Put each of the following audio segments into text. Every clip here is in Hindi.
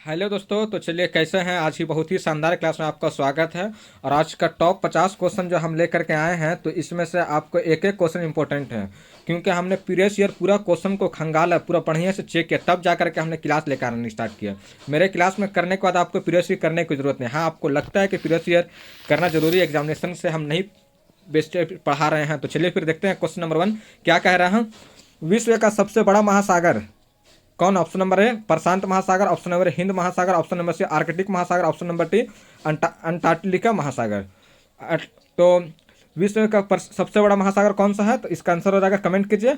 हेलो दोस्तों, तो चलिए कैसे हैं। आज की बहुत ही शानदार क्लास में आपका स्वागत है। और आज का टॉप 50 क्वेश्चन जो हम लेकर के आए हैं, तो इसमें से आपको एक एक क्वेश्चन इंपॉर्टेंट है, क्योंकि हमने प्रीवियस ईयर पूरा क्वेश्चन को खंगाला, पूरा बढ़िया से चेक किया, तब जा करके हमने क्लास लेकर आना स्टार्ट किया। मेरे क्लास में करने के बाद आपको प्रीवियस ईयर करने की जरूरत नहीं। हाँ, आपको लगता है कि प्रीवियस ईयर करना जरूरी है, एग्जामिनेशन से हम नहीं बेस्ट पढ़ा रहे हैं, तो चलिए फिर देखते हैं क्वेश्चन नंबर 1 क्या कह रहा है। विश्व का सबसे बड़ा महासागर कौन? ऑप्शन नंबर ए प्रशांत महासागर, ऑप्शन नंबर ए हिंद महासागर, ऑप्शन नंबर सी आर्कटिक महासागर, ऑप्शन नंबर टी अंटार्कटिका महासागर। तो विश्व का सबसे बड़ा महासागर कौन सा है? तो इसका आंसर हो जाएगा, कमेंट कीजिए,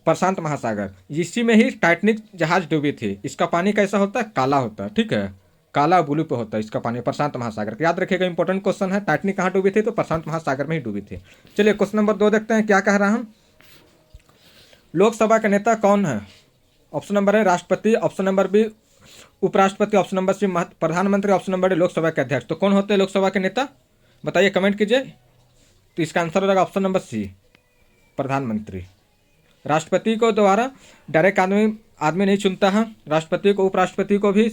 प्रशांत महासागर। इसी में ही टाइटैनिक जहाज डूबी थी। इसका पानी कैसा होता है? काला होता है, ठीक है, काला ब्लू पे होता है इसका पानी, प्रशांत महासागर। तो याद रखिएगा, इंपॉर्टेंट क्वेश्चन है। टाइटैनिक कहाँ डूबी थी? तो प्रशांत महासागर में ही डूबी थी। चलिए क्वेश्चन नंबर 2 देखते हैं क्या कह रहा हम। लोकसभा के नेता कौन है? ऑप्शन नंबर ए राष्ट्रपति, ऑप्शन नंबर बी उपराष्ट्रपति, ऑप्शन नंबर सी प्रधानमंत्री, ऑप्शन नंबर डी लोकसभा के अध्यक्ष। तो कौन होते हैं लोकसभा के नेता? बताइए, कमेंट कीजिए। तो इसका आंसर हो जाएगा ऑप्शन नंबर सी, प्रधानमंत्री। राष्ट्रपति को द्वारा डायरेक्ट आदमी आदमी नहीं चुनता है। राष्ट्रपति को, उपराष्ट्रपति को भी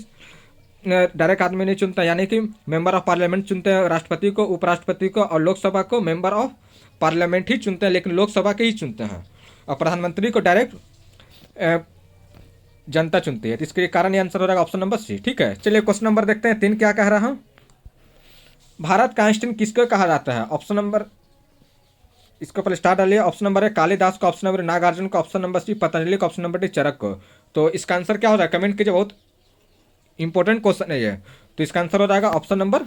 डायरेक्ट आदमी नहीं चुनता, यानी कि मेंबर ऑफ पार्लियामेंट चुनते हैं राष्ट्रपति को, उपराष्ट्रपति को, और लोकसभा को मेंबर ऑफ पार्लियामेंट ही चुनते हैं, लेकिन लोकसभा के ही चुनते हैं। और प्रधानमंत्री को डायरेक्ट जनता चुनती है। तो इसके कारण ये आंसर हो जाएगा ऑप्शन नंबर सी, ठीक है। चलिए क्वेश्चन नंबर देखते हैं 3 क्या कह रहा हूं। भारत का आइंस्टीन किसको कहा जाता है? ऑप्शन नंबर, इसके ऊपर स्टार डालिए। ऑप्शन नंबर है कालिदास को, ऑप्शन नंबर नागार्जुन को, ऑप्शन नंबर सी पतंजलि को, ऑप्शन नंबर डी चरक को। तो इसका आंसर क्या हो जाएगा? कमेंट कीजिए, बहुत इंपॉर्टेंट क्वेश्चन है ये। तो इसका आंसर हो जाएगा ऑप्शन नंबर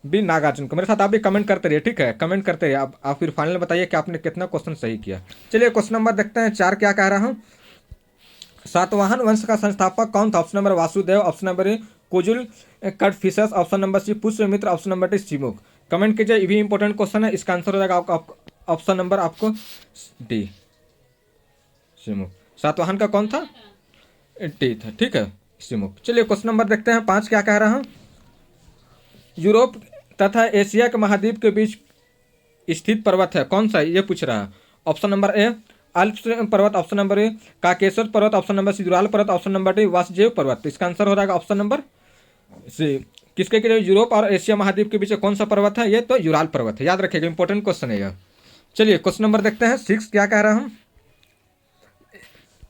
बी, नागार्जुन को। मेरे साथ आप भी कमेंट करते रहिए, ठीक है, कमेंट करते रहिए। आप फिर फाइनल बताइए कि आपने कितना क्वेश्चन सही किया। चलिए क्वेश्चन नंबर देखते हैं 4 क्या कह रहा हूँ। सातवाहन वंश का संस्थापक कौन था? Option number Vasudev, option number A Kujul Kadphises, option number C Pushyamitra, option number D Simuk. Comment कीजिए, ये भी इंपॉर्टेंट क्वेश्चन है। इसका आंसर हो जाएगा ऑप्शन नंबर आपको डी, सिमुक। सातवाहन का कौन था? डी था, ठीक है, सिमुक। चलिए क्वेश्चन नंबर देखते हैं 5 क्या कह रहा हूँ। यूरोप तथा एशिया के महाद्वीप के बीच स्थित पर्वत है कौन सा? ये पूछ रहा है। ऑप्शन नंबर ए अल्प्स पर्वत, ऑप्शन नंबर ए काकेश्वर पर्वत, ऑप्शन नंबर सी जुराल पर्वत, ऑप्शन नंबर डी वासुदेव पर्वत। तो इसका आंसर हो जाएगा ऑप्शन नंबर सी। किसके के यूरोप और एशिया महाद्वीप के बीच कौन सा पर्वत है? ये तो जुराल पर्वत है, याद रखिएगा, इंपॉर्टेंट क्वेश्चन है यह। चलिए क्वेश्चन नंबर देखते हैं 6 क्या कह रहा हूँ।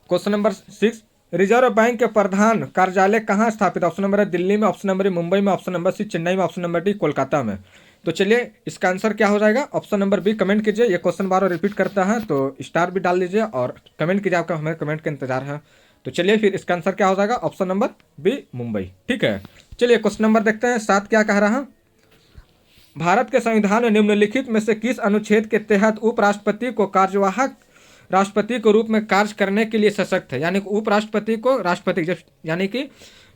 क्वेश्चन नंबर 6, रिजर्व बैंक के प्रधान कार्यालय कहाँ स्थापित? ऑप्शन नंबर है दिल्ली में, ऑप्शन नंबर ए मुंबई में, ऑप्शन नंबर सी चेन्नई में, ऑप्शन नंबर डी कोलकाता में। तो चलिए इसका आंसर क्या हो जाएगा? ऑप्शन नंबर बी, कमेंट कीजिए। ये क्वेश्चन बार बार रिपीट करता है, तो स्टार भी डाल दीजिए और कमेंट कीजिए, आपका हमें कमेंट का इंतजार है। तो चलिए फिर इसका आंसर क्या हो जाएगा? ऑप्शन नंबर बी, मुंबई, ठीक है। चलिए क्वेश्चन नंबर देखते हैं 7 क्या कह रहा है। भारत के संविधान में निम्नलिखित में से किस अनुच्छेद के तहत उपराष्ट्रपति को कार्यवाहक राष्ट्रपति के रूप में कार्य करने के लिए सशक्त है? यानी कि उपराष्ट्रपति को राष्ट्रपति, जब यानी कि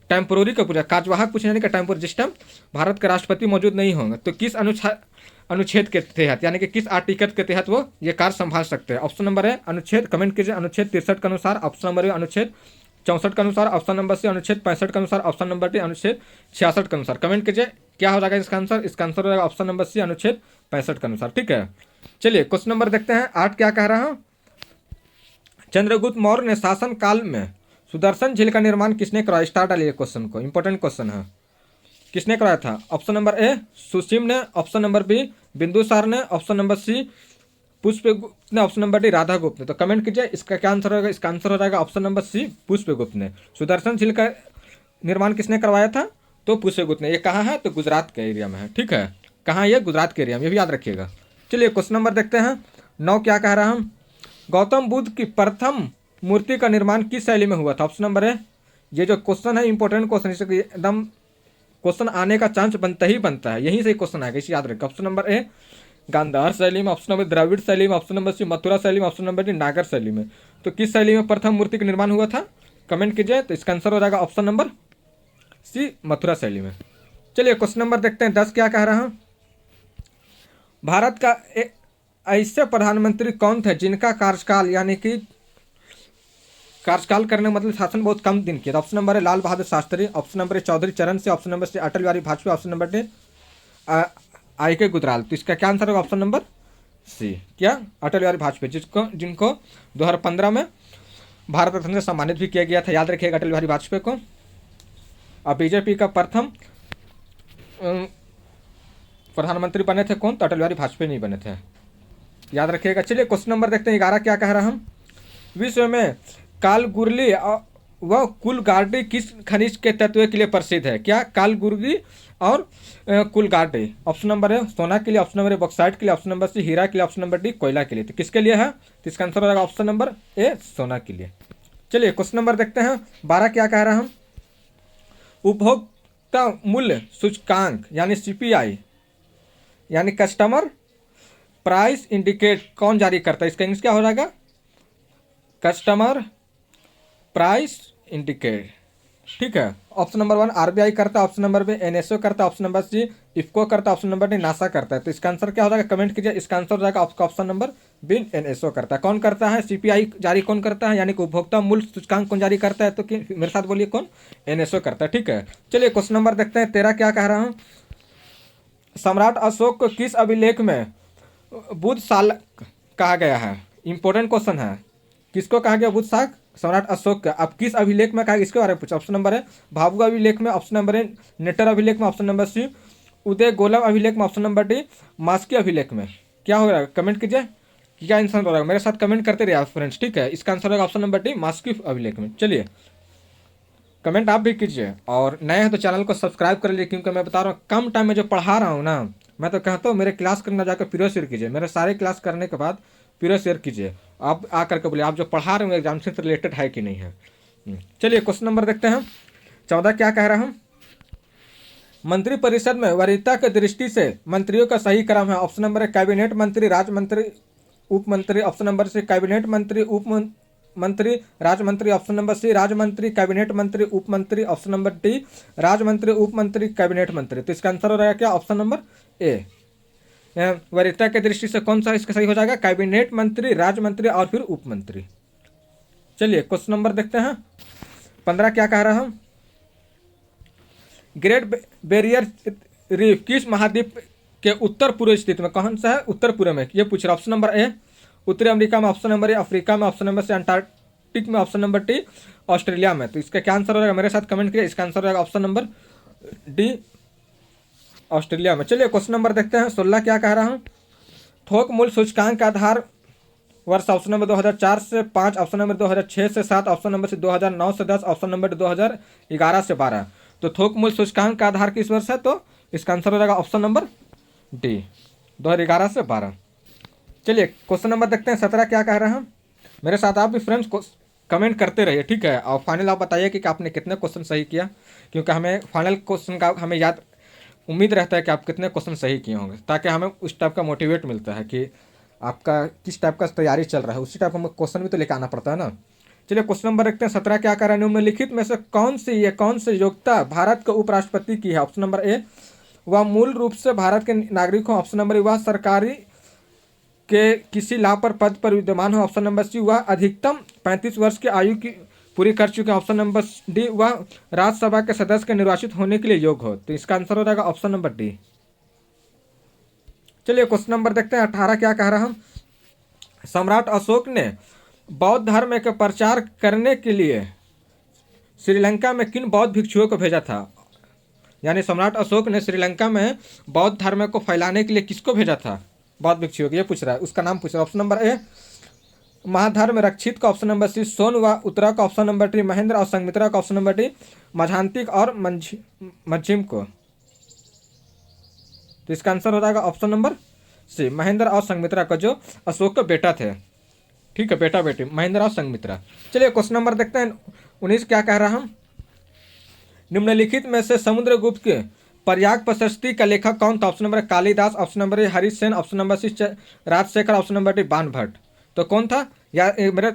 टेम्पोररी का पूछा, कार्यवाहक पूछा, यानी कि टेम्पोररी, जिस टाइम भारत के राष्ट्रपति मौजूद नहीं होंगे, तो किस अनुच्छेद के तहत, यानी कि किस आर्टिकल के तहत वो ये कार्य संभाल सकते हैं? ऑप्शन नंबर है अनुच्छेद, कमेंट कीजिए, अनुच्छेद 63 के अनुसार, ऑप्शन नंबर है अनुच्छेद 64 के अनुसार, ऑप्शन नंबर सी अनुच्छेद 65 के अनुसार, ऑप्शन नंबर डी अनुच्छेद 66 के अनुसार। कमेंट कीजिए, क्या हो जाएगा इसका आंसर? इसका आंसर हो जाएगा ऑप्शन नंबर सी, अनुच्छेद 65 के अनुसार, ठीक है। चलिए क्वेश्चन नंबर देखते हैं 8 क्या कह रहा हूँ। चंद्रगुप्त मौर्य ने शासन काल में सुदर्शन झील का निर्माण किसने कराया? स्टार्ट डालिए क्वेश्चन को, इंपॉर्टेंट क्वेश्चन है। किसने कराया था? ऑप्शन नंबर ए सुसीम ने, ऑप्शन नंबर बी बिंदुसार ने, ऑप्शन नंबर सी पुष्पगुप्त ने, ऑप्शन नंबर डी राधागुप्त ने। तो कमेंट कीजिए, इसका क्या आंसर होगा? इसका आंसर हो जाएगा ऑप्शन नंबर सी, पुष्पगुप्त ने। सुदर्शन झील का निर्माण किसने करवाया था? तो पुष्पगुप्त ने। ये कहाँ है? तो गुजरात के एरिया में है, ठीक है। कहाँ? ये गुजरात के एरिया में, ये भी याद रखिएगा। चलिए क्वेश्चन नंबर देखते हैं 9 क्या कह रहा हूँ। गौतम बुद्ध की प्रथम मूर्ति का निर्माण किस शैली में हुआ था? ऑप्शन नंबर है, ये जो क्वेश्चन है इंपॉर्टेंट क्वेश्चन, इससे एकदम क्वेश्चन आने का चांस बनता ही बनता है, यहीं से क्वेश्चन आएगा, इसे याद रखें। ऑप्शन नंबर ए गांधार शैली में, ऑप्शन नंबर द्रविड़ शैली में, ऑप्शन नंबर सी मथुरा शैली में, ऑप्शन नंबर डी नागर शैली में। तो किस शैली में प्रथम मूर्ति का निर्माण हुआ था? कमेंट कीजिए। तो इसका आंसर हो जाएगा ऑप्शन नंबर सी, मथुरा शैली में। चलिए क्वेश्चन नंबर देखते हैं 10 क्या कह रहा हूँ। भारत का ऐसे प्रधानमंत्री कौन थे जिनका कार्यकाल, यानी कि कार्यकाल करने मतलब शासन बहुत कम दिन किया था? ऑप्शन नंबर है लाल बहादुर शास्त्री, ऑप्शन नंबर है Chaudhary Charan Singh, option number C Atal Bihari Vajpayee, option number D I K Gujral. तो इसका क्या आंसर होगा? ऑप्शन नंबर सी, क्या? अटल बिहारी वाजपेयी, जिनको 2015 में भारत रत्न से सम्मानित भी किया गया था, याद रखिएगा अटल बिहारी वाजपेयी को। और बीजेपी का प्रथम प्रधानमंत्री बने थे कौन? तो अटल बिहारी वाजपेयी नहीं बने थे, याद रखिएगा। चलिए क्वेश्चन नंबर देखते हैं 11 क्या कह रहा हम। विश्व में कालगुरली व कुलगार्डी किस खनिज के तत्व के लिए प्रसिद्ध है? क्या कालगुरली और कुलगार्डी? ऑप्शन नंबर है सोना के लिए, ऑप्शन नंबर है बॉक्साइट के लिए, ऑप्शन नंबर सी हीरा के लिए, ऑप्शन नंबर डी कोयला के लिए। तो किसके लिए है? तो इसका आंसर हो जाएगा ऑप्शन नंबर ए सोना के लिए। चलिए क्वेश्चन नंबर देखते हैं 12 क्या कह रहा हम। उपभोक्ता मूल्य सूचकांक यानी सीपीआई यानी कस्टमर प्राइस इंडिकेट कौन जारी करता है? इसका इंग्लिश क्या हो जाएगा? कस्टमर प्राइस इंडिकेट, ठीक है। ऑप्शन नंबर 1 आरबीआई करता है, ऑप्शन नंबर बी एनएसओ करता है, ऑप्शन नंबर सी इफको करता है, ऑप्शन नंबर डी नासा करता है। तो इसका आंसर क्या हो जाएगा? कमेंट कीजिए। इसका आंसर हो जाएगा आपका ऑप्शन नंबर बी एनएसओ करता है। कौन करता है? सीपीआई जारी कौन करता है? यानी कि उपभोक्ता मूल्य सूचकांक कौन जारी करता है? तो मेरे साथ बोलिए कौन? एनएसओ करता है, ठीक है। चलिए क्वेश्चन नंबर देखते हैं 13 क्या कह रहा हूँ। सम्राट अशोक को किस अभिलेख में बुद्ध साल कहा गया है? इंपॉर्टेंट क्वेश्चन है। किसको कहा गया बुद्ध साल? सम्राट अशोक का। अब किस अभिलेख में कहा गया इसके बारे में पूछा। ऑप्शन नंबर है भाभुआ अभिलेख में, ऑप्शन नंबर है नेटर अभिलेख में, ऑप्शन नंबर सी उदय गोलम अभिलेख में, ऑप्शन नंबर डी मास्की अभिलेख में। क्या हो रहा है? कमेंट कीजिए क्या आंसर हो रहा है। मेरे साथ कमेंट करते रहिए आप फ्रेंड्स, ठीक है। इसका आंसर होगा ऑप्शन नंबर डी मास्की अभिलेख में। चलिए कमेंट आप भी कीजिए, और नए हैं तो चैनल को सब्सक्राइब कर लीजिए, क्योंकि मैं बता रहा हूँ कम टाइम में जो पढ़ा रहा हूँ ना, मैं तो कहता हूँ मेरे क्लास करना जाकर प्रीवियस शेयर कीजिए। मेरे सारे क्लास करने के बाद प्रीवियस शेयर कीजिए। आप आकर के बोलिए आप जो पढ़ा रहे हो एग्जाम से रिलेटेड है कि नहीं है। चलिए क्वेश्चन नंबर देखते हैं 14 क्या कह रहा हूँ। मंत्रिपरिषद में वरीयता की दृष्टि से मंत्रियों का सही क्रम है। ऑप्शन नंबर है कैबिनेट मंत्री, राज्य मंत्री, उप मंत्री, ऑप्शन नंबर सी कैबिनेट मंत्री, उप मंत्री, राज्य मंत्री, ऑप्शन नंबर सी राज्य मंत्री, कैबिनेट मंत्री, उप मंत्री, ऑप्शन नंबर डी राज्य मंत्री, उप मंत्री, कैबिनेट मंत्री। तो इसका आंसर हो रहेगा क्या? ऑप्शन नंबर ए। वरीयता की दृष्टि से कौन सा इसका सही हो जाएगा? कैबिनेट मंत्री, राज्य मंत्री और फिर उप मंत्री। चलिए क्वेश्चन नंबर देखते हैं 15 क्या कह रहा हूं। ग्रेट बैरियर रीफ किस महाद्वीप के उत्तर पूर्व स्थित में? कौन सा है उत्तर पूर्व में? ये पूछ रहा। ऑप्शन नंबर ए उत्तरी अमेरिका में, ऑप्शन नंबर ए अफ्रीका में, ऑप्शन नंबर सी अंटार्कटिक में, ऑप्शन नंबर डी ऑस्ट्रेलिया में। तो इसका क्या आंसर हो जाएगा? मेरे साथ कमेंट कीजिए। इसका आंसर रहेगा ऑप्शन नंबर डी ऑस्ट्रेलिया में। चलिए क्वेश्चन नंबर देखते हैं 16 क्या कह रहा हूँ। थोक मूल्य सूचकांक का आधार वर्ष ऑप्शन नंबर 2004 से 5, ऑप्शन नंबर 2006 से 7, ऑप्शन नंबर से 2009 से 10, ऑप्शन नंबर 2011 से 12। तो थोक मूल्य सूचकांक का आधार किस वर्ष है? तो इसका आंसर हो जाएगा ऑप्शन नंबर डी 2011 से 12। चलिए क्वेश्चन नंबर देखते हैं 17 क्या कह रहे हैं। मेरे साथ आप भी फ्रेंड्स को कमेंट करते रहिए, ठीक है। और फाइनल आप बताइए कि आपने कितने क्वेश्चन सही किया, क्योंकि हमें फाइनल क्वेश्चन का हमें याद उम्मीद रहता है कि आप कितने क्वेश्चन सही किए होंगे, ताकि हमें उस टाइप का मोटिवेट मिलता है कि आपका किस टाइप का तैयारी चल रहा है। उसी टाइप का क्वेश्चन भी तो लेकर आना पड़ता है ना। चलिए क्वेश्चन नंबर देखते हैं 17 क्या कह रहे हैं। निम्नलिखित में से कौन सी योग्यता भारत के उपराष्ट्रपति की है? ऑप्शन नंबर ए वह मूल रूप से भारत के नागरिक हो, ऑप्शन नंबर वह सरकारी के किसी लाभ पर पद पर विद्यमान हो, ऑप्शन नंबर सी वह अधिकतम 35 वर्ष की आयु की पूरी कर चुके हैं, ऑप्शन नंबर डी वह राज्यसभा के सदस्य के निर्वाचित होने के लिए योग्य हो। तो इसका आंसर हो जाएगा ऑप्शन नंबर डी। चलिए क्वेश्चन नंबर देखते हैं 18 क्या कह रहा हूं। सम्राट अशोक ने बौद्ध धर्म के प्रचार करने के लिए श्रीलंका में किन बौद्ध भिक्षुओं को भेजा था? यानी सम्राट अशोक ने श्रीलंका में बौद्ध धर्म को फैलाने के लिए किसको भेजा था? बौद्ध भिक्षुओं को। ये पूछ रहा है, उसका नाम पूछ रहा है। ऑप्शन नंबर ए महाधर्म रक्षित का, ऑप्शन नंबर सी सोन व उत्तरा का, ऑप्शन नंबर डी महेंद्र और संगमित्रा का, ऑप्शन नंबर डी मझांतिक और मझिम को। तो इसका आंसर हो जाएगा ऑप्शन नंबर सी महेंद्र और संगमित्रा का, जो अशोक के बेटा थे, ठीक है, बेटा बेटी महेंद्र और संगमित्रा। चलिए क्वेश्चन नंबर देखते हैं 19 क्या कह रहा हूं। निम्नलिखित में से समुद्रगुप्त के प्रयाग प्रशस्ति का लेखक कौन था? Option number Kalidas, option number A Harisen, option number C Rajshekhar, option number D Banabhatta. तो कौन था? या मेरे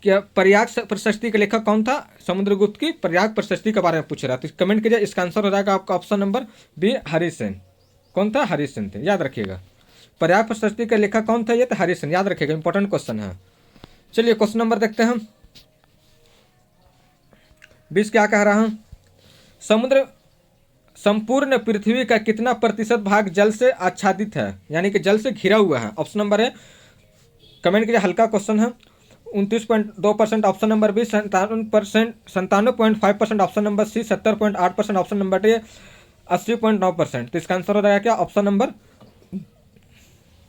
क्या प्रयाग प्रशस्ति का लेखक कौन था? समुद्रगुप्त की प्रयाग प्रशस्ति के बारे में पूछ रहा था। तो कमेंट कीजिए। इसका आंसर हो जाएगा आपका ऑप्शन नंबर बी हरिसेन। कौन था? हरिसेन थे, याद रखिएगा। प्रयाग प्रशस्ति का लेखक कौन था? ये तो हरिसेन, याद रखिएगा, इंपॉर्टेंट क्वेश्चन है। चलिए क्वेश्चन नंबर देखते हैं 20 क्या कह रहा हूँ। समुद्र संपूर्ण पृथ्वी का कितना प्रतिशत भाग जल से आच्छादित है, यानी कि जल से घिरा हुआ है? ऑप्शन नंबर है, कमेंट कीजिए, हल्का क्वेश्चन है, 29.2% option number B, 97.5% option number C, 70.8% option number D, 80.9%। तो इसका आंसर हो जाएगा क्या? ऑप्शन नंबर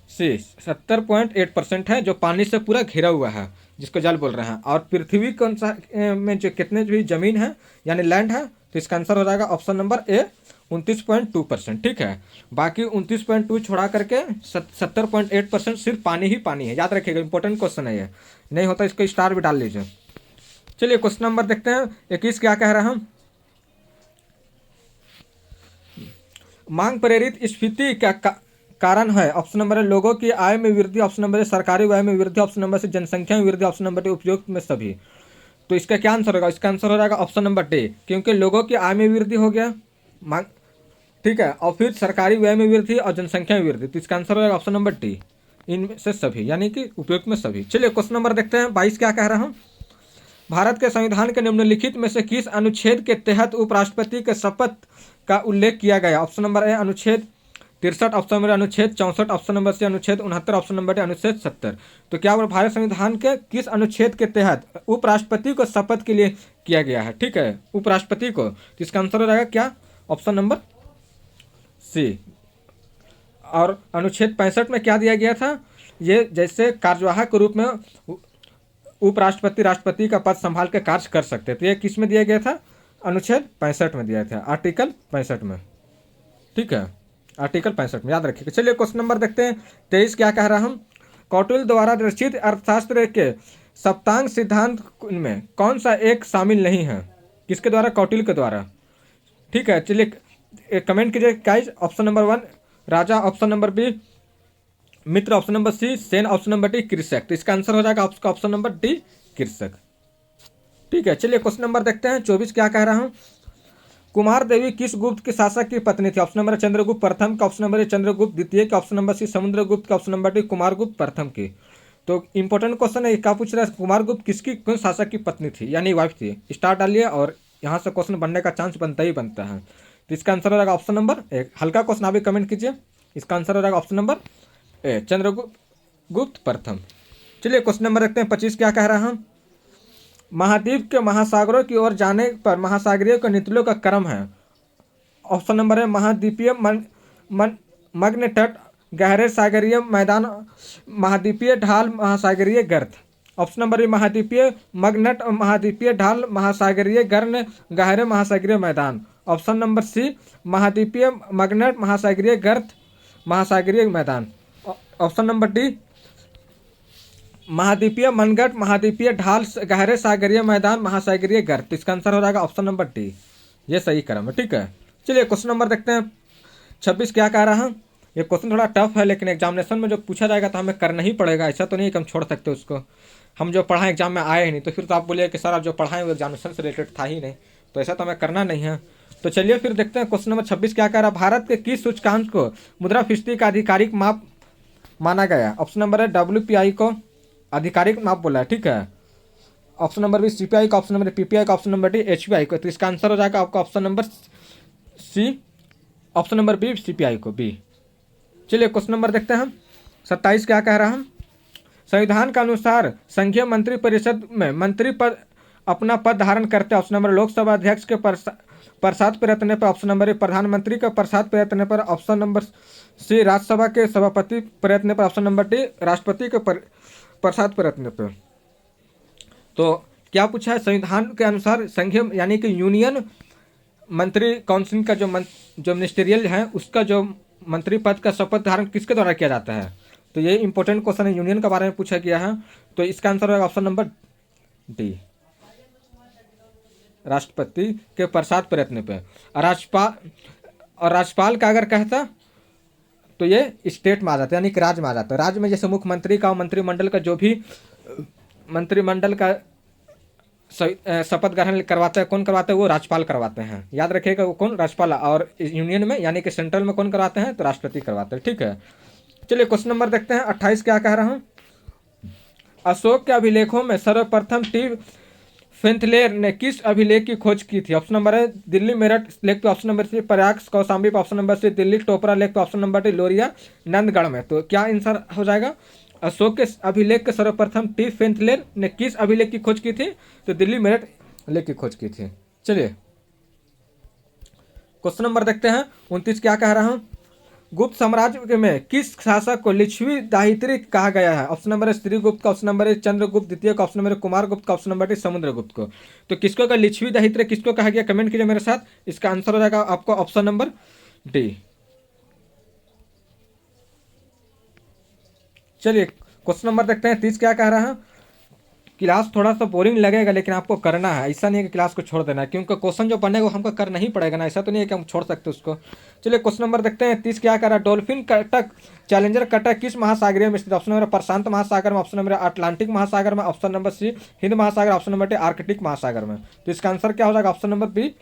सी 70.8% है, जो पानी से पूरा घिरा हुआ है, जिसको जल बोल रहे हैं। और पृथ्वी कौन सा में जो कितने भी जमीन है यानी लैंड है, तो इसका आंसर हो जाएगा ऑप्शन नंबर ए 29.2%। ठीक है, बाकी 29.2 छोड़ा करके 70.8% सिर्फ पानी ही पानी है। याद रखिएगा, इंपॉर्टेंट क्वेश्चन है ये, नहीं होता इसको स्टार भी डाल लीजिए। चलिए क्वेश्चन नंबर देखते हैं 21 क्या कह रहा हम। मांग प्रेरित स्फीति का कारण है। ऑप्शन नंबर है लोगों की आय में वृद्धि, ऑप्शन नंबर है सरकारी व्यय में वृद्धि, ऑप्शन नंबर से जनसंख्या में वृद्धि, ऑप्शन नंबर डी उपयोग में सभी। तो इसका क्या आंसर होगा? इसका आंसर हो जाएगा ऑप्शन नंबर डी, क्योंकि लोगों की आय में वृद्धि हो गया मांग, ठीक है, और फिर सरकारी व्यय में वृद्धि और जनसंख्या में वृद्धि। तो इसका आंसर हो जाएगा ऑप्शन नंबर डी, इनमें से सभी, यानी कि उपयोग में सभी। चलिए क्वेश्चन नंबर देखते हैं 22 क्या कह रहा हूँ। भारत के संविधान के निम्नलिखित में से किस अनुच्छेद के तहत उपराष्ट्रपति के शपथ का उल्लेख किया गया? ऑप्शन नंबर ए अनुच्छेद 63, ऑप्शन नंबर अनुच्छेद 64, ऑप्शन नंबर सी अनुच्छेद 69, ऑप्शन नंबर डी अनुच्छेद 70। तो क्या भारत संविधान के किस अनुच्छेद के तहत उपराष्ट्रपति को शपथ के लिए किया गया है? ठीक है, उपराष्ट्रपति को। तो इसका आंसर हो जाएगा क्या? Option number C. और अनुच्छेद 65 में क्या दिया गया था? ये जैसे कार्यवाहक के रूप में उपराष्ट्रपति राष्ट्रपति का पद संभाल के कार्य कर सकते, तो ये किस में दिया गया था? अनुच्छेद 65 में दिया था, आर्टिकल 65 में। ठीक है, आर्टिकल 65 में, याद रखिएगा। चलिए क्वेश्चन नंबर देखते हैं 23 क्या कह रहा हम। कौटिल्य द्वारा रचित अर्थशास्त्र के सप्तांग सिद्धांत में कौन सा एक शामिल नहीं है? किसके द्वारा? कौटिल्य के द्वारा। ठीक है, चलिए कमेंट कीजिए गाइस। ऑप्शन नंबर 1 राजा, option number B Mitra, option number C Sen, option number D कृषक। तो इसका आंसर हो जाएगा आपका ऑप्शन नंबर डी कृषक। ठीक है, चलिए क्वेश्चन नंबर देखते हैं 24 क्या कह रहा हूँ। कुमार देवी किस गुप्त के शासक की पत्नी थी? ऑप्शन नंबर चंद्रगुप्त प्रथम का, ऑप्शन नंबर ए चंद्रगुप्त द्वितीय का, ऑप्शन नंबर सी समुद्रगुप्त का, ऑप्शन नंबर डी कुमारगुप्त प्रथम की। तो इंपॉर्टेंट क्वेश्चन है, क्या पूछ रहा है? कुमारगुप्त किसकी कौन शासक की पत्नी थी यानी वाइफ थी? स्टार डालिए और यहाँ से क्वेश्चन बनने का चांस बनता ही बनता है। तो इसका आंसर हो जाएगा ऑप्शन नंबर एक। हल्का क्वेश्चन अभी कमेंट कीजिए। इसका आंसर हो जाएगा ऑप्शन नंबर ए चंद्रगुप्त प्रथम। चलिए क्वेश्चन नंबर देखते हैं 25 क्या कह रहा हम। महाद्वीप के महासागरों की ओर जाने पर महासागरीय के नितलों का क्रम है। ऑप्शन नंबर है महाद्वीपीय मग्न तट, गहरे सागरीय मैदान, महाद्वीपीय ढाल, महासागरीय गर्त। ऑप्शन नंबर बी महाद्वीपीय मग्नट, महाद्वीपीय ढाल, महासागरीय गर्न, गहरे महासागरीय मैदान। ऑप्शन नंबर सी महाद्वीपीय मग्नट, महासागरीय गर्त, महासागरीय मैदान। ऑप्शन नंबर डी महाद्वीपीय मनगट, महाद्वीपीय ढाल, गहरे सागरीय मैदान, महासागरीय गर्त। इसका आंसर हो जाएगा ऑप्शन नंबर डी, ये सही क्रम है। ठीक है, चलिए क्वेश्चन नंबर देखते हैं 26 क्या कह रहा है। ये क्वेश्चन थोड़ा टफ है, लेकिन एग्जामिनेशन में जो पूछा जाएगा तो हमें करना ही पड़ेगा, ऐसा तो नहीं कि हम छोड़ सकते उसको। हम जो पढ़ाएं एग्जाम में आए ही नहीं, तो फिर तो आप बोलिए कि सर आप जो पढ़ाएं वो एग्जामिनेशन से रिलेटेड था ही नहीं, तो ऐसा तो हमें करना नहीं है। तो चलिए फिर देखते हैं क्वेश्चन नंबर 26 क्या कह रहा है। भारत के किस सूचकांक को मुद्रास्फीति का आधिकारिक माप माना गया? ऑप्शन नंबर है WPI को आधिकारिक माप बोला है। ठीक है, ऑप्शन नंबर बी CPI का, ऑप्शन नंबर PPI का, ऑप्शन नंबर डी HPI को। तो इसका आंसर हो जाएगा आपका option number C, option number B CPI को, बी। चलिए क्वेश्चन नंबर देखते हैं हम 27 क्या कह रहा हम। संविधान के अनुसार संघीय मंत्री परिषद में मंत्री पद अपना पद धारण करते हैं। ऑप्शन नंबर लोकसभा अध्यक्ष के प्रसाद पे रहने पर, ऑप्शन नंबर ए प्रधानमंत्री के प्रसाद पे रहने पर, ऑप्शन नंबर सी राज्यसभा के सभापति पे रहने पर, ऑप्शन नंबर डी राष्ट्रपति के प्रसाद पे रहने पर। तो क्या पूछा है? संविधान के अनुसार संघीय यानी कि यूनियन मंत्री काउंसिल का जो मिनिस्टेरियल है, उसका जो मंत्री पद का शपथ धारण किसके द्वारा किया जाता है? तो ये इंपॉर्टेंट क्वेश्चन है, यूनियन के बारे में पूछा गया है। तो इसका आंसर होगा ऑप्शन नंबर डी राष्ट्रपति के प्रसाद पे रहने पे। राज्यपाल का अगर कहता तो ये स्टेट में आ जाता है, यानी कि राज्य में आ जाता है। राज्य में जैसे मुख्यमंत्री का, मंत्रिमंडल का जो भी मंत्रिमंडल का शपथ ग्रहण करवाता है, कौन करवाता है? वो राज्यपाल करवाते हैं। याद रखिएगा वो कौन? राज्यपाल। और यूनियन में यानी कि सेंट्रल में कौन करवाते हैं? तो राष्ट्रपति करवाते हैं। ठीक है, चलिए क्वेश्चन नंबर देखते हैं 28 क्या कह रहा हूँ। अशोक के अभिलेखों में सर्वप्रथम टी फेंथलेर ने किस अभिलेख की खोज की थी? ऑप्शन नंबर है दिल्ली मेरठ लेख पे, option number C Prayag Kaushambi पे, option number C Delhi Topra लेख पे, option number D Lauriya Nandgarh में। तो क्या आंसर हो जाएगा? अशोक के अभिलेख के सर्वप्रथम टी फेंथलेर ने किस अभिलेख की खोज की थी? तो दिल्ली मेरठ लेख की खोज की थी। चलिए क्वेश्चन नंबर देखते हैं 29 क्या कह रहा हूं। गुप्त साम्राज्य में किस शासक को लिच्छवी दाहित्री कहा गया है? ऑप्शन नंबर है श्रीगुप्त का, ऑप्शन नंबर है चंद्रगुप्त द्वितीय का, ऑप्शन नंबर है कुमार गुप्त का, ऑप्शन नंबर है समुद्रगुप्त को। तो किसको का लिच्छवी दाहित्री किसको कहा गया? कमेंट कीजिए मेरे साथ। इसका आंसर हो जाएगा आपको ऑप्शन नंबर डी। चलिए क्वेश्चन नंबर देखते हैं 30 क्या कह रहा है। क्लास थोड़ा सा बोरिंग लगेगा लेकिन आपको करना है, ऐसा नहीं है कि क्लास को छोड़ देना है, क्योंकि क्वेश्चन जो बनेगा वो हमको करना ही पड़ेगा ना, ऐसा तो नहीं है कि हम छोड़ सकते उसको। चलिए क्वेश्चन नंबर देखते हैं 30 क्या कर रहा है। डॉल्फिन कटक चैलेंजर कटक किस महासागर में स्थित? ऑप्शन नंबर प्रशांत महासागर में, ऑप्शन नंबर अटलांटिक महासागर में, ऑप्शन नंबर सी हिंद महासागर, ऑप्शन नंबर डी आर्कटिक महासागर में। तो इसका आंसर क्या हो जाएगा? ऑप्शन नंबर बी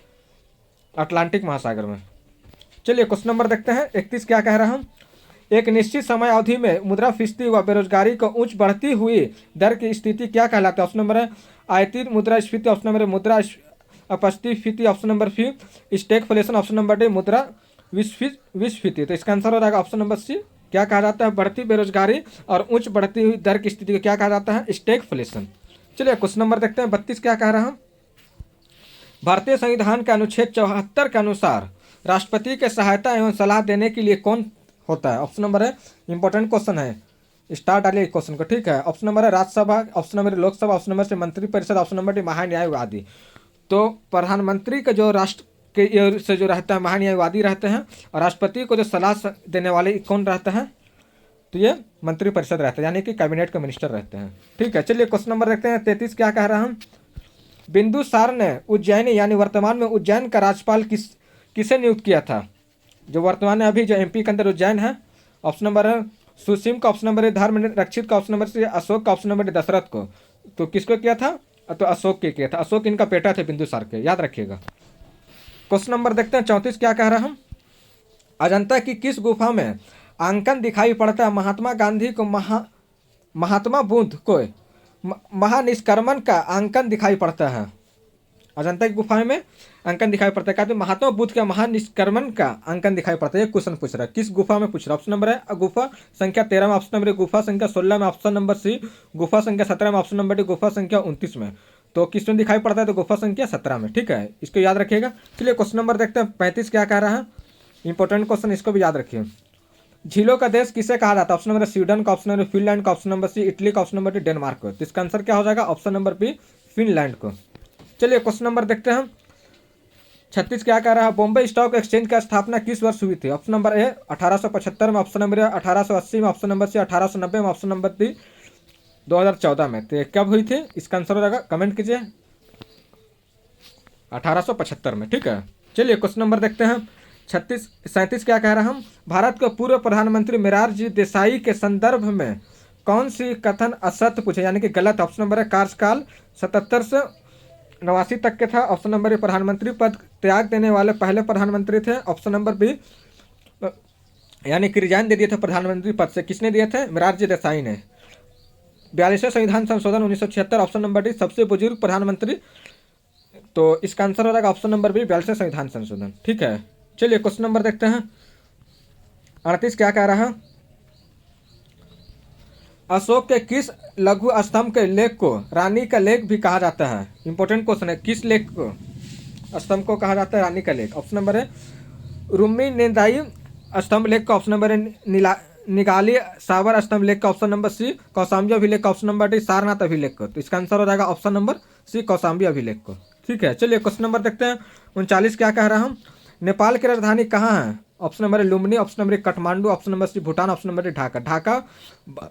अटलांटिक महासागर में। चलिए क्वेश्चन नंबर देखते हैं 31 क्या कह रहा हूँ। एक निश्चित समय अवधि में मुद्रास्फीति व बेरोजगारी को उच्च बढ़ती हुई दर की स्थिति क्या कहलाती है? ऑप्शन नंबर है आयतित मुद्रास्फीति, ऑप्शन नंबर है मुद्रा अपस्फीति, option number C stagflation, option number D मुद्रा विस्फीति। तो इसका आंसर हो जाएगा ऑप्शन नंबर सी। क्या कहा जाता है? बढ़ती बेरोजगारी और उच्च बढ़ती हुई दर की स्थिति को क्या कहा जाता है? स्टैगफ्लेशन। चलिए क्वेश्चन नंबर देखते हैं 32 क्या कह रहा हूँ। भारतीय संविधान के अनुच्छेद 74 के अनुसार राष्ट्रपति के सहायता एवं सलाह देने के लिए कौन होता है? ऑप्शन नंबर है इंपॉर्टेंट क्वेश्चन है, स्टार डालिए क्वेश्चन को, ठीक है। ऑप्शन नंबर है राज्यसभा, ऑप्शन नंबर है लोकसभा, ऑप्शन नंबर से मंत्रिपरिषद, ऑप्शन नंबर डी महान्यायवादी। तो प्रधानमंत्री का जो राष्ट्र के से जो रहता है महान्यायवादी रहते हैं, और राष्ट्रपति को जो सलाह देने वाले कौन रहता है? तो ये मंत्रिपरिषद रहता है, यानी कि कैबिनेट के मिनिस्टर रहते हैं, ठीक है। चलिए क्वेश्चन नंबर देखते हैं 33 क्या कह रहा हूँ। बिंदुसार ने उज्जैन यानी वर्तमान में उज्जैन का राज्यपाल किसे नियुक्त किया था? जो वर्तमान में अभी जो एमपी के अंदर उज्जैन है। ऑप्शन नंबर है सुसीम का, ऑप्शन नंबर है धर्म रक्षित का, ऑप्शन नंबर से अशोक का, ऑप्शन नंबर है दशरथ को। तो किसको किया था? तो अशोक के किया था। अशोक इनका बेटा थे बिंदुसार के, याद रखिएगा। क्वेश्चन नंबर देखते हैं 34 क्या कह रहा हूं। अजंता की किस गुफा में आंकन दिखाई पड़ता है? महात्मा गांधी को महात्मा बुद्ध को महानिष्क्रमण का आंकन दिखाई पड़ता है। अजंता की गुफा में अंकन दिखाई पड़ता है, कहते हैं महात्मा बुद्ध का महानिष्क्रमण का अंकन दिखाई पड़ता है। ये क्वेश्चन पूछ रहा है, किस गुफा में पूछ रहा है? ऑप्शन नंबर है गुफा संख्या 13 में, ऑप्शन नंबर है गुफा संख्या 16 में, ऑप्शन नंबर सी गुफा संख्या 17 में, ऑप्शन नंबर डी गुफा संख्या 29 में। तो किस में दिखाई पड़ता है? तो गुफा संख्या 17 में, ठीक है, इसको याद रखिएगा। चलिए क्वेश्चन नंबर देखते हैं 35 क्या कह रहा है। इंपॉर्टेंट क्वेश्चन, इसको भी याद रखिए। झीलों का देश किसे कहा जाता है? ऑप्शन नंबर स्वीडन का, ऑप्शन नंबर फिनलैंड का, ऑप्शन नंबर सी इटली का, ऑप्शन नंबर डी डेनमार्क को। तो इसका आंसर क्या हो जाएगा? ऑप्शन नंबर बी फिनलैंड को। चलिए क्वेश्चन नंबर देखते हैं 36 क्या कह रहा है। बॉम्बे स्टॉक एक्सचेंज की स्थापना किस वर्ष हुई थी? ऑप्शन नंबर ए 1875 में, ऑप्शन नंबर 1880 में, ऑप्शन नंबर सी 1890 में, ऑप्शन नंबर डी 2014 में। तो कब हुई थी? इसका आंसर हो जाएगा, कमेंट कीजिए, 1875 में, ठीक है। चलिए क्वेश्चन नंबर देखते हैं 37 क्या कह रहा हम। भारत के पूर्व प्रधानमंत्री मोरारजी देसाई के संदर्भ में कौन सी कथन असत्य पूछे, यानी कि गलत? ऑप्शन नंबर है कार्यकाल 77 से 89 तक के था, ऑप्शन नंबर ए प्रधानमंत्री पद त्याग देने वाले पहले प्रधानमंत्री थे, ऑप्शन नंबर बी यानी कि रिजाइन दे दिए थे प्रधानमंत्री पद से। किसने दिए थे? मोरारजी देसाई ने। 42वें संविधान संशोधन 1976, ऑप्शन नंबर डी सबसे बुजुर्ग प्रधानमंत्री। तो इसका आंसर हो जाएगा ऑप्शन नंबर बी 42वें संविधान संशोधन, ठीक है। चलिए क्वेश्चन नंबर देखते हैं 38 क्या कह रहा है। अशोक के किस लघु स्तंभ के लेख को रानी का लेख भी कहा जाता है? इंपॉर्टेंट क्वेश्चन है, किस लेख को स्तंभ को कहा जाता है रानी का लेख? ऑप्शन नंबर है रूमी नेदाई स्तंभ लेख का, ऑप्शन नंबर है निगाली सावर स्तंभ लेख का, ऑप्शन नंबर सी कौशाम्बी अभिलेख का, ऑप्शन नंबर डी सारनाथ अभिलेख को। तो इसका आंसर हो जाएगा ऑप्शन नंबर सी कौशाम्बी अभिलेख को, ठीक है। चलिए क्वेश्चन नंबर देखते हैं 39 क्या कह रहा हूँ। नेपाल की राजधानी कहाँ है? ऑप्शन नंबर है Lumbini, option number Kathmandu, option number C Bhutan, option number Dhaka. Dhaka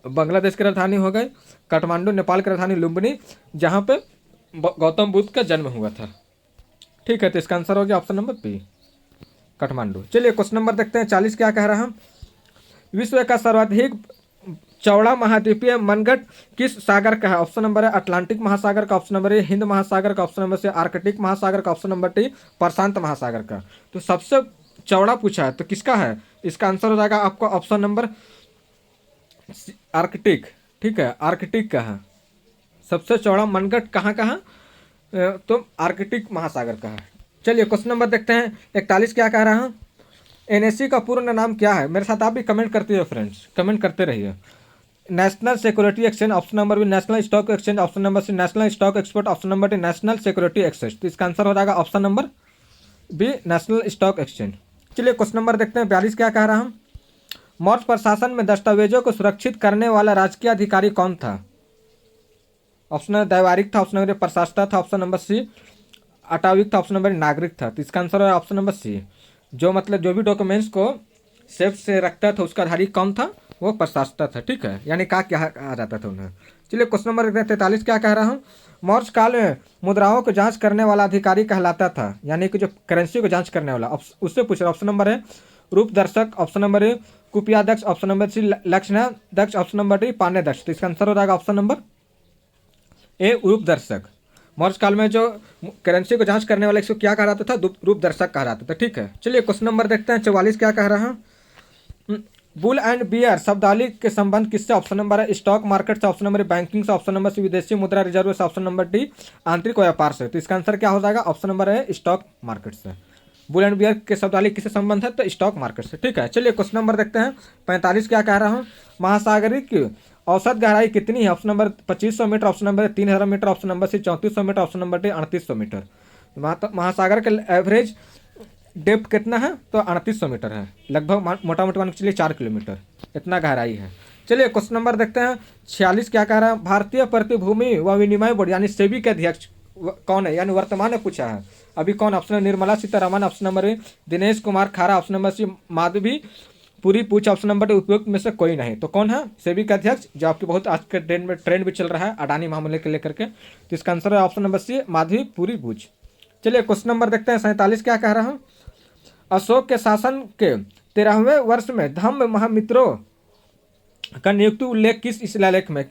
Bangladesh की राजधानी हो गई, काठमांडू नेपाल की राजधानी लुम्बिनी, जहाँ पे गौतम बुद्ध का जन्म हुआ था, ठीक है। तो इसका आंसर हो गया ऑप्शन नंबर बी काठमांडू। चलिए क्वेश्चन नंबर देखते हैं 40 क्या कह रहा है। विश्व का सर्वाधिक चौड़ा महाद्वीपीय मनगढ़ किस सागर का है? ऑप्शन नंबर है अटलांटिक महासागर का, ऑप्शन नंबर है हिंद महासागर का, ऑप्शन नंबर से आर्कटिक महासागर का, ऑप्शन नंबर डी प्रशांत महासागर का। तो सबसे चौड़ा पूछा है तो किसका है? इसका आंसर हो जाएगा आपका ऑप्शन नंबर आर्कटिक, ठीक है, आर्कटिक का है। सबसे चौड़ा मनगढ़ कहाँ का है? तो आर्कटिक महासागर का है। चलिए क्वेश्चन नंबर देखते हैं 41 क्या कह रहा हूँ। एनएससी का पूर्ण नाम क्या है? मेरे साथ आप भी कमेंट करते हो फ्रेंड्स, कमेंट करते रहिए। National security exchange, option number B national stock exchange, option number C national stock export, option number D national security exchange. तो इसका आंसर हो जाएगा option number B national stock exchange. चलिए क्वेश्चन नंबर देखते हैं 42 क्या कह रहा हूँ। मौर्य प्रशासन में दस्तावेजों को सुरक्षित करने वाला राजकीय अधिकारी कौन था? ऑप्शन नंबर दैवारिक था, ऑप्शन नंबर प्रशासक था, ऑप्शन नंबर सी अटाविक था, ऑप्शन नंबर नागरिक था। तो इसका आंसर है ऑप्शन नंबर सी, जो मतलब जो भी डॉक्यूमेंट्स को सेफ से रखता था उसका धारी कौन था? वो प्रशासक था। ठीक है, यानी क्या कहा जाता था उन्हें। चलिए क्वेश्चन नंबर 43 क्या कह रहा हूँ। मौर्य काल में मुद्राओं को जांच करने वाला अधिकारी कहलाता था, यानी कि जो करेंसी को जांच करने वाला, उससे पूछ रहा। ऑप्शन नंबर है रूप दर्शक, ऑप्शन नंबर ए कुपियाध्यक्ष, ऑप्शन नंबर सी लक्षणाध्यक्ष, ऑप्शन नंबर डी पाण्याध्यक्ष। तो इसका आंसर हो जाएगा ऑप्शन नंबर ए रूप दर्शक। मौर्य काल में जो करेंसी को जांच करने वाले इसको क्या कहा जाता था? रूप दर्शक कहा जाता था। ठीक है, चलिए क्वेश्चन नंबर देखते हैं 44 क्या कह रहा है। बुल एंड बियर शब्दावली के संबंध किससे? ऑप्शन नंबर है स्टॉक मार्केट से, ऑप्शन नंबर बैंकिंग से, ऑप्शन नंबर सी विदेशी मुद्रा रिजर्व से, ऑप्शन नंबर डी आंतरिक व्यापार से। तो इसका आंसर क्या हो जाएगा? ऑप्शन नंबर है स्टॉक मार्केट से। बुल एंड बियर के शब्दावली किससे संबंध है? तो स्टॉक मार्केट से। ठीक है, चलिए क्वेश्चन नंबर देखते हैं 45 क्या कह रहा हूँ। महासागरिक की औसत गहराई कितनी है? Option number 2500 metre, option number 3000 metre, option number C 3400 metre, option number D 3800 metre. महासागर का एवरेज डेप्थ कितना है? तो 3800 मीटर है, लगभग मोटा मोटी मान के चलिए 4 किलोमीटर इतना गहराई है। चलिए क्वेश्चन नंबर देखते हैं 46 क्या कह रहा है। भारतीय प्रतिभूति व विनिमय बोर्ड यानी सेबी के अध्यक्ष कौन है? यानी वर्तमान में पूछा है अभी कौन? ऑप्शन है निर्मला सीतारमण, ऑप्शन नंबर ए दिनेश कुमार खारा, ऑप्शन नंबर सी माधवी पूरी पूछ, ऑप्शन नंबर डी उपयुक्त में से कोई नहीं। तो कौन है सेबी का अध्यक्ष, जो आपकी बहुत आज के ट्रेंड भी चल रहा है अडानी मामले के लेकर के? तो इसका आंसर है ऑप्शन नंबर सी माधवी पूरी पूछ। चलिए क्वेश्चन नंबर देखते हैं 47 क्या कह रहा हूँ। अशोक के शासन के 13वें वर्ष में धम्म महामित्रों का नियुक्ति उल्लेख किस शिलालेख में?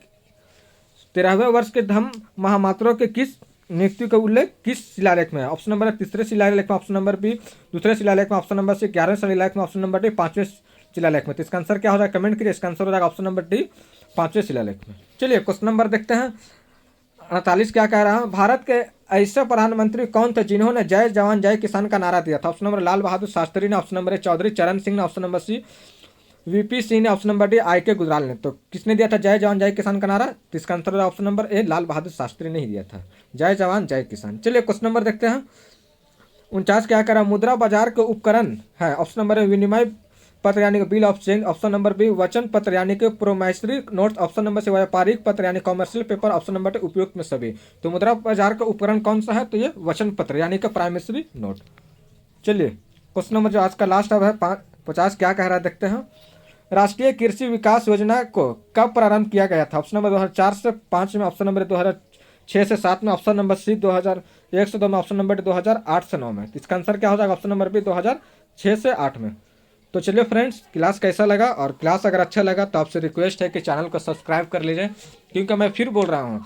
13वें वर्ष के धम्म महामात्रों के किस नियुक्ति का उल्लेख किस शिलालेख में है? ऑप्शन नंबर तीसरे शिलालेख में, ऑप्शन नंबर बी दूसरे शिलालेख में, ऑप्शन नंबर सी 11वें शिलालेख में, ऑप्शन नंबर डी 5वें शिलालेख में। तो इसका आंसर क्या हो जाएगा? कमेंट कीजिए। इसका आंसर हो जाएगा ऑप्शन नंबर डी 5वें शिलालेख में। चलिए क्वेश्चन नंबर देखते हैं 48 क्या कह रहा है। भारत के ऐसे प्रधानमंत्री कौन थे जिन्होंने जय जवान जय किसान का नारा दिया था? ऑप्शन नंबर लाल बहादुर शास्त्री ने, option number A Chaudhary Charan Singh ने, option number C VP Singh ने, option number D I K Gujral ने। तो किसने दिया था जय जवान जय किसान का नारा? तो इसका आंसर ऑप्शन नंबर ए लाल बहादुर शास्त्री ने ही दिया था, जय जवान जय किसान। चलिए क्वेश्चन नंबर देखते हैं 49 क्या कह रहा है। मुद्रा बाजार के उपकरण है, ऑप्शन नंबर ए विनिमय पत्र यानी कि bill of change, option number B वचन पत्र यानी कि promissory notes, option number C व्यापारिक पत्र यानी commercial paper, option number D उपयुक्त में सभी। तो मुद्रा बाजार का उपकरण कौन सा है? तो ये वचन पत्र यानी कि प्राइमरी नोट। चलिए क्वेश्चन नंबर जो आज का लास्ट अब है 50 क्या कह रहा है देखते हैं। राष्ट्रीय कृषि विकास योजना को कब प्रारंभ किया गया था? ऑप्शन नंबर 2004 से 5 में, ऑप्शन नंबर 2006 से 7 में, ऑप्शन नंबर सी 2001 से 2 में, ऑप्शन नंबर डी 2008 से 9 में। इसका आंसर क्या हो जाएगा? ऑप्शन नंबर बी 2006 से 8 में। तो चलिए फ्रेंड्स, क्लास कैसा लगा? और क्लास अगर अच्छा लगा तो आपसे रिक्वेस्ट है कि चैनल को सब्सक्राइब कर लीजिए, क्योंकि मैं फिर बोल रहा हूँ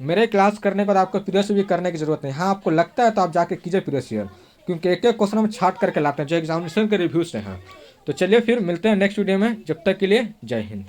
मेरे क्लास करने के बाद आपको प्रीवियस भी करने की जरूरत नहीं। हाँ, आपको लगता है तो आप जाके कीजिए प्रीवियस ईयर, क्योंकि एक एक क्वेश्चन हम छाट करके लाते हैं जो एग्जामिनेशन के रिव्यूज से हैं। तो चलिए फिर मिलते हैं नेक्स्ट वीडियो में, जब तक के लिए जय हिंद।